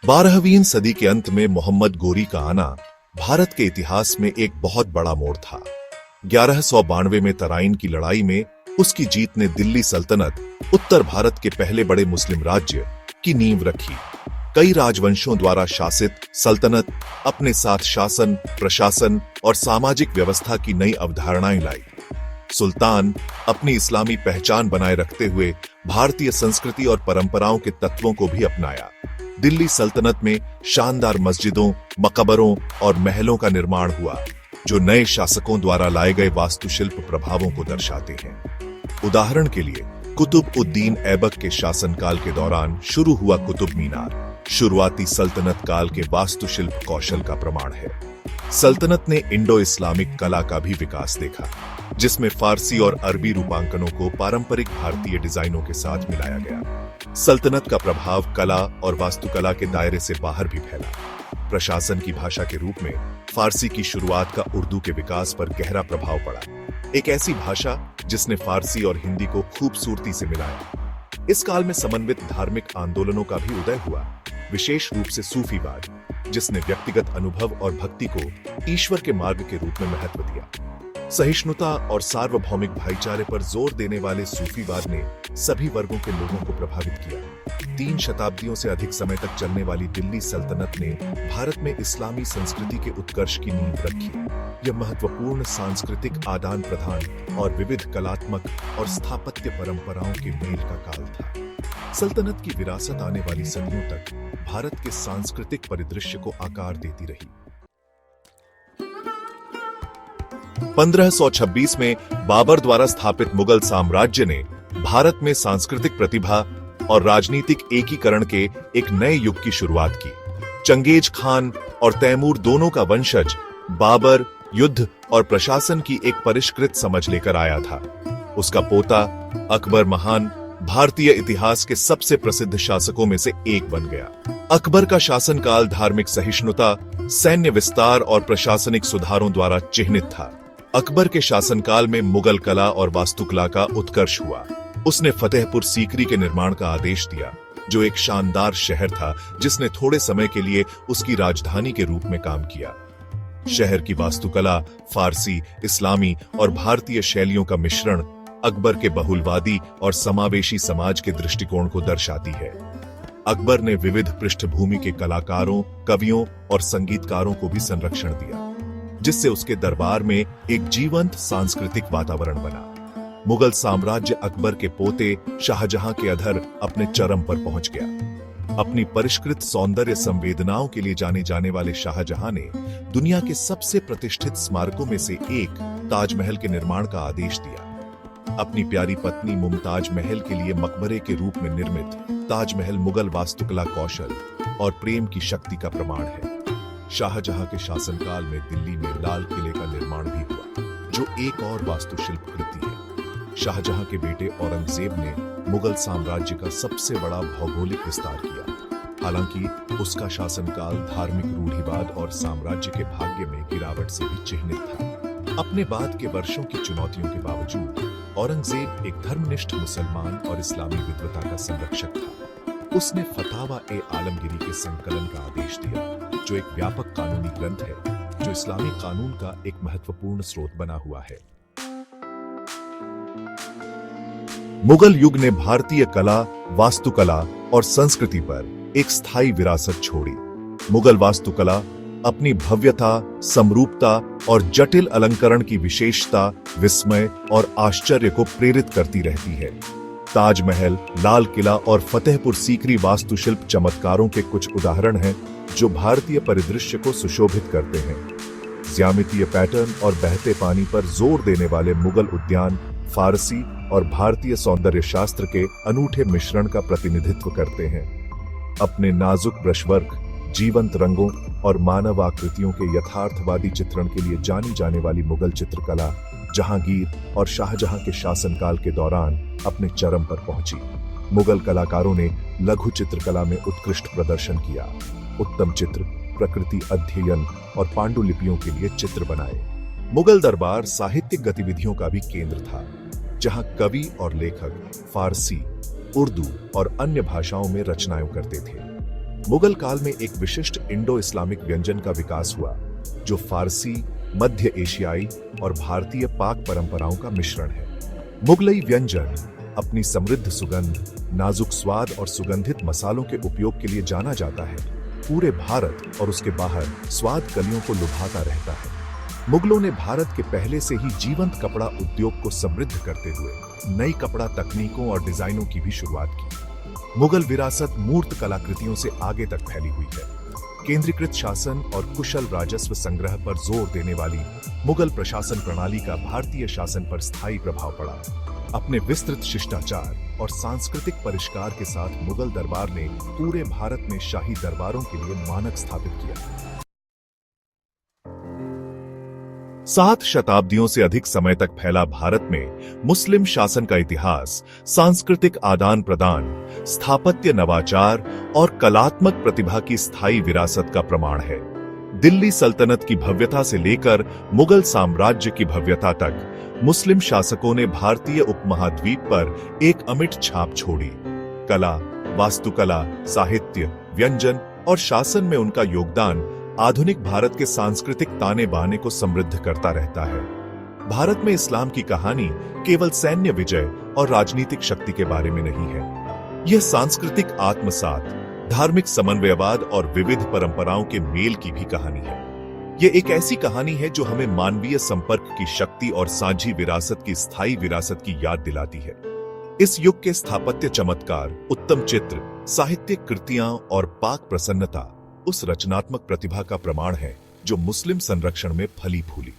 12वीं सदी के अंत में मोहम्मद गोरी का आना भारत के इतिहास में एक बहुत बड़ा मोड़ था। 1192 में तराइन की लड़ाई में उसकी जीत ने दिल्ली सल्तनत, उत्तर भारत के पहले बड़े मुस्लिम राज्य, की नींव रखी। कई राजवंशों द्वारा शासित सल्तनत अपने साथ शासन, प्रशासन और सामाजिक व्यवस्था की नई अवधारणाएं लाई। सुल्तान अपनी इस्लामी पहचान बनाए रखते हुए भारतीय संस्कृति और परंपराओं के तत्वों को भी अपनाया। दिल्ली सल्तनत में शानदार मस्जिदों, मकबरों और महलों का निर्माण हुआ, जो नए शासकों द्वारा लाए गए वास्तुशिल्प प्रभावों को दर्शाते हैं। उदाहरण के लिए कुतुब उद्दीन ऐबक के शासनकाल के दौरान शुरू हुआ कुतुब मीनार शुरुआती सल्तनत काल के वास्तुशिल्प कौशल का प्रमाण है। सल्तनत ने इंडो इस्लामिक कला का भी विकास देखा, जिसमें फारसी और अरबी रूपांकनों को पारंपरिक भारतीय डिजाइनों के साथ मिलाया गया। सल्तनत का प्रभाव कला और वास्तुकला के दायरे से बाहर भी फैला। प्रशासन की भाषा के रूप में फारसी की शुरुआत का उर्दू के विकास पर गहरा प्रभाव पड़ा। एक ऐसी भाषा जिसने फारसी और हिंदी को खूबसूरती से मिलाया। इस काल में समन्वित धार्मिक आंदोलनों का भी उदय हुआ, विशेष रूप से सूफीवाद, जिसने व्यक्तिगत अनुभव और भक्ति को ईश्वर के मार्ग के रूप में महत्व दिया। सहिष्णुता और सार्वभौमिक भाईचारे पर जोर देने वाले सूफीवाद ने सभी वर्गों के लोगों को प्रभावित किया। 3 शताब्दियों से अधिक समय तक चलने वाली दिल्ली सल्तनत ने भारत में इस्लामी संस्कृति के उत्कर्ष की नींव रखी। यह महत्वपूर्ण सांस्कृतिक आदान प्रदान और विविध कलात्मक और स्थापत्य परंपराओं के मेल का काल था। सल्तनत की विरासत आने वाली सदियों तक भारत के सांस्कृतिक परिदृश्य को आकार देती रही। 1526 में बाबर द्वारा स्थापित मुगल साम्राज्य ने भारत में सांस्कृतिक प्रतिभा और राजनीतिक एकीकरण के एक नए युग की शुरुआत की। चंगेज खान और तैमूर दोनों का वंशज बाबर युद्ध और प्रशासन की एक परिष्कृत समझ लेकर आया था। उसका पोता अकबर महान भारतीय इतिहास के सबसे प्रसिद्ध शासकों में से एक बन गया। अकबर का शासनकाल धार्मिक सहिष्णुता, सैन्य विस्तार और प्रशासनिक सुधारों द्वारा चिह्नित था। अकबर के शासनकाल में मुगल कला और वास्तुकला का उत्कर्ष हुआ। उसने फतेहपुर सीकरी के निर्माण का आदेश दिया, जो एक शानदार शहर था जिसने थोड़े समय के लिए उसकी राजधानी के रूप में काम किया। शहर की वास्तुकला फारसी, इस्लामी और भारतीय शैलियों का मिश्रण अकबर के बहुलवादी और समावेशी समाज के दृष्टिकोण को दर्शाती है। अकबर ने विविध पृष्ठभूमि के कलाकारों, कवियों और संगीतकारों को भी संरक्षण दिया, जिससे उसके दरबार में एक जीवंत सांस्कृतिक वातावरण बना। मुगल साम्राज्य अकबर के पोते शाहजहां के अधर अपने चरम पर पहुंच गया। अपनी परिष्कृत सौंदर्य संवेदनाओं के लिए जाने जाने वाले शाहजहां ने दुनिया के सबसे प्रतिष्ठित स्मारकों में से एक ताजमहल के निर्माण का आदेश दिया। अपनी प्यारी पत्नी मुमताज महल के लिए मकबरे के रूप में निर्मित ताजमहल मुगल वास्तुकला कौशल और प्रेम की शक्ति का प्रमाण है। शाहजहां के शासनकाल में दिल्ली में लाल किले का निर्माण भी हुआ, जो एक और वास्तुशिल्प कृति है। शाहजहां के बेटे औरंगजेब ने मुगल साम्राज्य का सबसे बड़ा भौगोलिक विस्तार किया। हालांकि उसका शासनकाल धार्मिक रूढ़िवाद और साम्राज्य के भाग्य में गिरावट से भी चिह्नित था। अपने बाद के वर्षों की चुनौतियों के बावजूद औरंगजेब एक धर्मनिष्ठ मुसलमान और इस्लामी विद्वता का संरक्षक था। उसने फतावा ए आलमगीरी के संकलन का आदेश दिया, जो एक व्यापक कानूनी ग्रंथ है जो इस्लामी कानून का एक महत्वपूर्ण स्रोत बना हुआ है। मुगल युग ने भारतीय कला, वास्तुकला और संस्कृति पर एक स्थायी विरासत छोड़ी। मुगल वास्तुकला अपनी भव्यता, समरूपता और जटिल अलंकरण की विशेषता, विस्मय और आश्चर्य को प्रेरित करती रहती है। ताजमहल, लाल किला और फतेहपुर सीकरी वास्तुशिल्प चमत्कारों के कुछ उदाहरण हैं जो भारतीय परिदृश्य को सुशोभित करते हैं। ज्यामितीय पैटर्न और बहते पानी पर जोर देने वाले मुगल उद्यान फारसी और भारतीय सौंदर्य शास्त्र के अनूठे मिश्रण का प्रतिनिधित्व करते हैं। अपने नाजुक ब्रशवर्क, जीवंत रंगों और मानव आकृतियों के यथार्थवादी चित्रण के लिए जानी जाने वाली मुगल चित्रकला जहांगीर और शाहजहां के शासनकाल के दौरान अपने चरम पर पहुंची। मुगल कलाकारों ने लघु चित्रकला में उत्कृष्ट प्रदर्शन किया। उत्तम चित्र, प्रकृति अध्ययन और पांडुलिपियों के लिए चित्र बनाए। मुगल दरबार साहित्यिक गतिविधियों का भी केंद्र था, जहां कवि और लेखक फारसी, उर्दू और अन्य भाषाओं में रचनाएं करते थे। मुगल काल में एक विशिष्ट इंडो इस्लामिक व्यंजन का विकास हुआ जो फारसी, मध्य एशियाई और भारतीय पाक परंपराओं का मिश्रण है। मुगलई व्यंजन अपनी समृद्ध सुगंध, नाजुक स्वाद और सुगंधित मसालों के उपयोग के लिए जाना जाता है। पूरे भारत और उसके बाहर स्वाद कलियों को लुभाता रहता है। मुगलों ने भारत के पहले से ही जीवंत कपड़ा उद्योग को समृद्ध करते हुए नई कपड़ा तकनीकों और डिजाइनों की भी शुरुआत की। मुगल विरासत मूर्त कलाकृतियों से आगे तक फैली हुई है। केंद्रीकृत शासन और कुशल राजस्व संग्रह पर जोर देने वाली मुगल प्रशासन प्रणाली का भारतीय शासन पर स्थायी प्रभाव पड़ा। अपने विस्तृत शिष्टाचार और सांस्कृतिक परिष्कार के साथ मुगल दरबार ने पूरे भारत में शाही दरबारों के लिए मानक स्थापित किया। 7 शताब्दियों से अधिक समय तक फैला भारत में मुस्लिम शासन का इतिहास सांस्कृतिक आदान प्रदान, स्थापत्य नवाचार और कलात्मक प्रतिभा की स्थायी विरासत का प्रमाण है। दिल्ली सल्तनत की भव्यता से लेकर मुगल साम्राज्य की भव्यता तक मुस्लिम शासकों ने भारतीय उपमहाद्वीप पर एक अमिट छाप छोड़ी। कला, वास्तुकला, साहित्य, व्यंजन और शासन में उनका योगदान आधुनिक भारत के सांस्कृतिक ताने बाने को समृद्ध करता रहता है। भारत में इस्लाम की कहानी केवल सैन्य विजय और राजनीतिक शक्ति के बारे में नहीं है। यह सांस्कृतिक आत्मसात, धार्मिक समन्वयवाद और विविध परंपराओं के मेल की भी कहानी है। यह एक ऐसी कहानी है जो हमें मानवीय संपर्क की शक्ति और साझी विरासत की स्थायी विरासत की याद दिलाती है। इस युग के स्थापत्य चमत्कार, उत्तम चित्र, साहित्यिक कृतियां और पाक प्रसन्नता उस रचनात्मक प्रतिभा का प्रमाण है जो मुस्लिम संरक्षण में फली फूली।